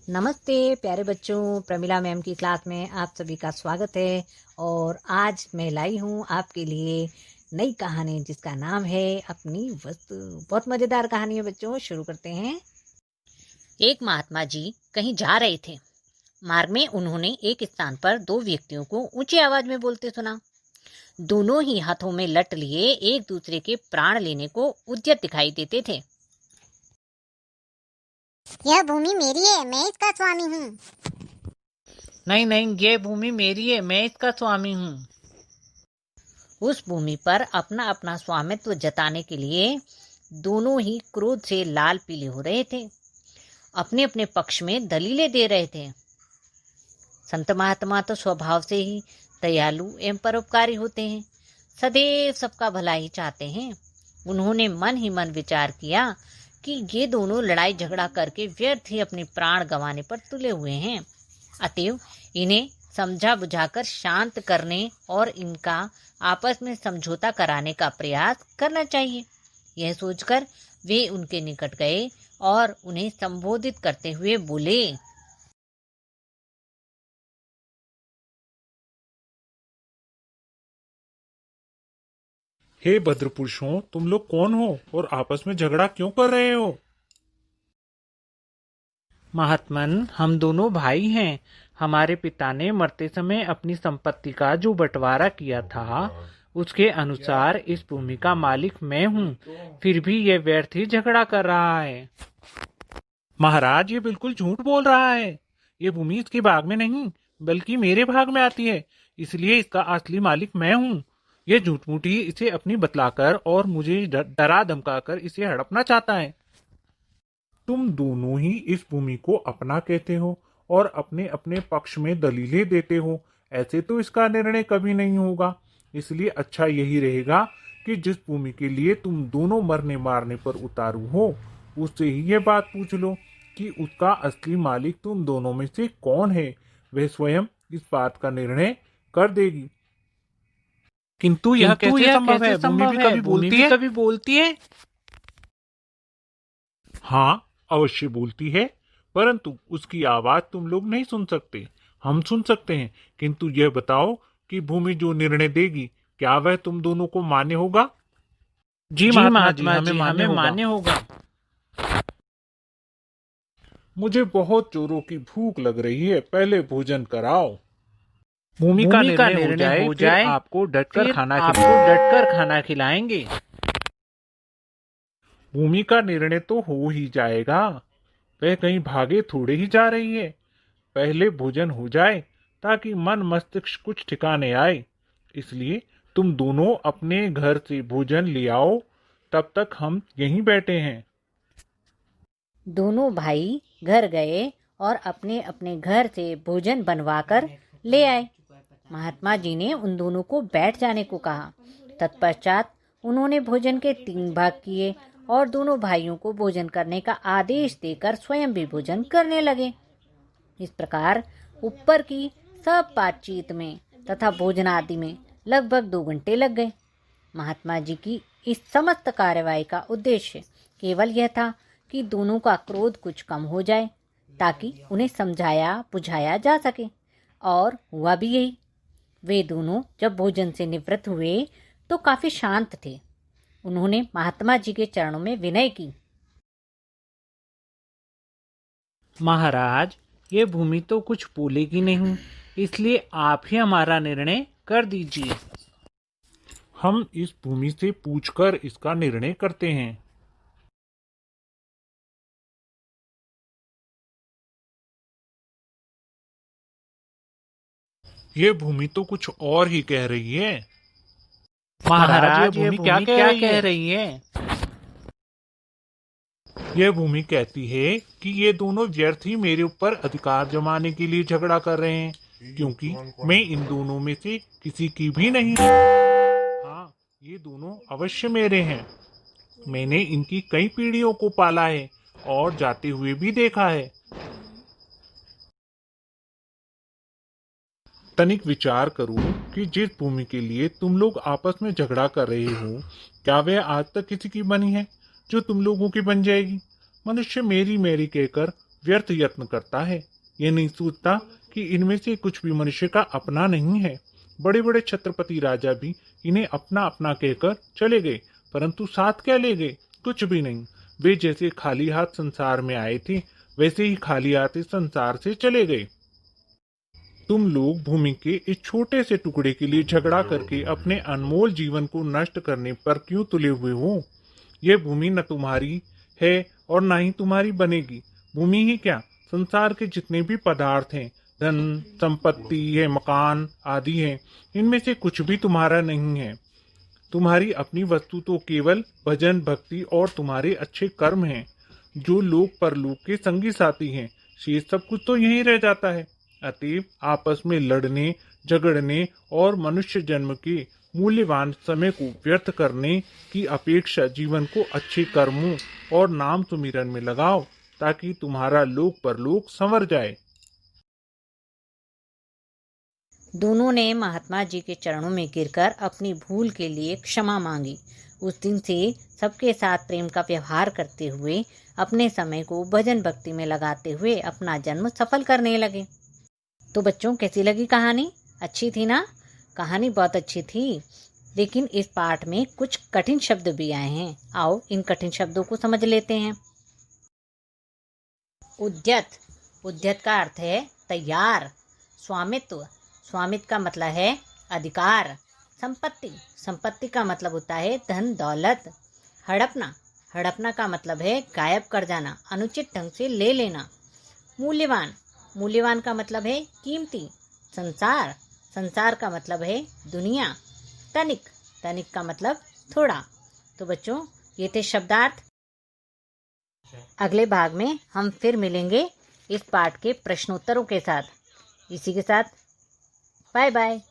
नमस्ते प्यारे बच्चों, प्रमिला मैम की क्लास में आप सभी का स्वागत है। और आज मैं लाई हूँ आपके लिए नई कहानी जिसका नाम है अपनी वस्तु। बहुत मज़ेदार कहानी है बच्चों, शुरू करते हैं। एक महात्मा जी कहीं जा रहे थे। मार्ग में उन्होंने एक स्थान पर दो व्यक्तियों को ऊंची आवाज में बोलते सुना। दोनों ही हाथों में लठ लिए एक दूसरे के प्राण लेने को उद्यत दिखाई देते थे। यह भूमि मेरी है, मैं इसका स्वामी हूँ। नहीं नहीं, ये भूमि मेरी है, मैं इसका स्वामी हूँ। उस भूमि पर अपना अपना स्वामित्व जताने के लिए दोनों ही क्रोध से लाल पीले हो रहे थे। अपने अपने पक्ष में दलीलें दे रहे थे। संत महात्मा तो स्वभाव से ही दयालु एवं परोपकारी होते हैं, सदैव सबका भला ही चाहते हैं। उन्होंने मन ही मन विचार किया कि ये दोनों लड़ाई झगड़ा करके व्यर्थ ही अपने प्राण गंवाने पर तुले हुए हैं। अतएव इन्हें समझा बुझाकर शांत करने और इनका आपस में समझौता कराने का प्रयास करना चाहिए। यह सोचकर वे उनके निकट गए और उन्हें संबोधित करते हुए बोले। हे भद्र पुरुषों, तुम लोग कौन हो और आपस में झगड़ा क्यों कर रहे हो? महात्मन, हम दोनों भाई हैं। हमारे पिता ने मरते समय अपनी संपत्ति का जो बंटवारा किया था उसके अनुसार इस भूमि का मालिक मैं हूँ। फिर भी यह व्यर्थ ही झगड़ा कर रहा है। महाराज, ये बिल्कुल झूठ बोल रहा है। ये भूमि इसके भाग में नहीं बल्कि मेरे भाग में आती है, इसलिए इसका असली मालिक मैं हूँ। ये झूठ-मूठी इसे अपनी बतलाकर और मुझे डरा धमकाकर इसे हड़पना चाहता है। तुम दोनों ही इस भूमि को अपना कहते हो और अपने अपने पक्ष में दलीलें देते हो। ऐसे तो इसका निर्णय कभी नहीं होगा। इसलिए अच्छा यही रहेगा कि जिस भूमि के लिए तुम दोनों मरने मारने पर उतारू हो उससे ही ये बात पूछ लो कि उसका असली मालिक तुम दोनों में से कौन है। वह स्वयं इस बात का निर्णय कर देगी। किंतु यह कैसे संभव है? भूमि भी कभी बोलती है। हाँ, अवश्य बोलती है, परंतु उसकी आवाज तुम लोग नहीं सुन सकते। हम सुन सकते हैं। किंतु यह बताओ कि भूमि जो निर्णय देगी क्या वह तुम दोनों को मान्य होगा? जी महात्मा जी, हमें मान्य होगा। मुझे बहुत जोरों की भूख लग रही है, पहले भोजन कराओ। भूमि का निर्णय हो जाए आपको डटकर खाना खिलाएंगे। भूमि का निर्णय तो हो ही जाएगा, वह कहीं भागे थोड़े ही जा रही है। पहले भोजन हो जाए ताकि मन मस्तिष्क कुछ ठिकाने आए। इसलिए तुम दोनों अपने घर से भोजन ले आओ, तब तक हम यहीं बैठे हैं। दोनों भाई घर गए और अपने अपने घर से भोजन बनवाकर ले आए। महात्मा जी ने उन दोनों को बैठ जाने को कहा। तत्पश्चात उन्होंने भोजन के 3 भाग किए और दोनों भाइयों को भोजन करने का आदेश देकर स्वयं भी भोजन करने लगे। इस प्रकार ऊपर की सब बातचीत में तथा भोजन आदि में लगभग 2 घंटे लग गए। महात्मा जी की इस समस्त कार्यवाही का उद्देश्य केवल यह था कि दोनों का क्रोध कुछ कम हो जाए, ताकि उन्हें समझाया बुझाया जा सके। और हुआ भी यही। वे दोनों जब भोजन से निवृत्त हुए तो काफी शांत थे। उन्होंने महात्मा जी के चरणों में विनय की। महाराज, ये भूमि तो कुछ बोलेगी नहीं, इसलिए आप ही हमारा निर्णय कर दीजिए। हम इस भूमि से पूछकर इसका निर्णय करते हैं। ये भूमि तो कुछ और ही कह रही है। महाराज, ये भूमि क्या कह रही है? यह भूमि कहती है कि ये दोनों व्यर्थ ही मेरे ऊपर अधिकार जमाने के लिए झगड़ा कर रहे हैं, क्योंकि मैं इन दोनों में से किसी की भी नहीं। हाँ, ये दोनों अवश्य मेरे हैं। मैंने इनकी कई पीढ़ियों को पाला है और जाते हुए भी देखा है। तनिक विचार करो कि जिस भूमि के लिए तुम लोग आपस में झगड़ा कर रहे हो, क्या वह आज तक किसी की बनी है जो तुम लोगों की बन जाएगी? मनुष्य मेरी मेरी कहकर व्यर्थ यत्न करता है। ये नहीं सोचता कि इनमें से कुछ भी मनुष्य का अपना नहीं है। बड़े बड़े छत्रपति राजा भी इन्हें अपना अपना कहकर चले गए, परंतु साथ क्या ले गए? कुछ भी नहीं। वे जैसे खाली हाथ संसार में आए थे, वैसे ही खाली हाथ इस संसार से चले गए। तुम लोग भूमि के इस छोटे से टुकड़े के लिए झगड़ा करके अपने अनमोल जीवन को नष्ट करने पर क्यों तुले हुए हो? यह भूमि न तुम्हारी है और न ही तुम्हारी बनेगी। भूमि ही क्या, संसार के जितने भी पदार्थ हैं, धन संपत्ति है, मकान आदि हैं, इनमें से कुछ भी तुम्हारा नहीं है। तुम्हारी अपनी वस्तु तो केवल भजन भक्ति और तुम्हारे अच्छे कर्म हैं, जो लोक परलोक के संगी साथी हैं। शेष सब कुछ तो यहीं रह जाता है। अतएव आपस में लड़ने झगड़ने और मनुष्य जन्म के मूल्यवान समय को व्यर्थ करने की अपेक्षा जीवन को अच्छे कर्मों और नाम सुमिरन में लगाओ, ताकि तुम्हारा लोक परलोक संवर जाए। दोनों ने महात्मा जी के चरणों में गिरकर अपनी भूल के लिए क्षमा मांगी। उस दिन से सबके साथ प्रेम का व्यवहार करते हुए अपने समय को भजन भक्ति में लगाते हुए अपना जन्म सफल करने लगे। तो बच्चों, कैसी लगी कहानी? अच्छी थी ना? कहानी बहुत अच्छी थी, लेकिन इस पाठ में कुछ कठिन शब्द भी आए हैं। आओ इन कठिन शब्दों को समझ लेते हैं। उद्यत, उद्यत का अर्थ है तैयार। स्वामित्व, स्वामित्व का मतलब है अधिकार। संपत्ति, संपत्ति का मतलब होता है धन दौलत। हड़पना, हड़पना का मतलब है गायब कर जाना, अनुचित ढंग से ले लेना। मूल्यवान, मूल्यवान का मतलब है कीमती। संसार, संसार का मतलब है दुनिया। तनिक, तनिक का मतलब थोड़ा। तो बच्चों, ये थे शब्दार्थ। अगले भाग में हम फिर मिलेंगे इस पाठ के प्रश्नोत्तरों के साथ। इसी के साथ बाय बाय।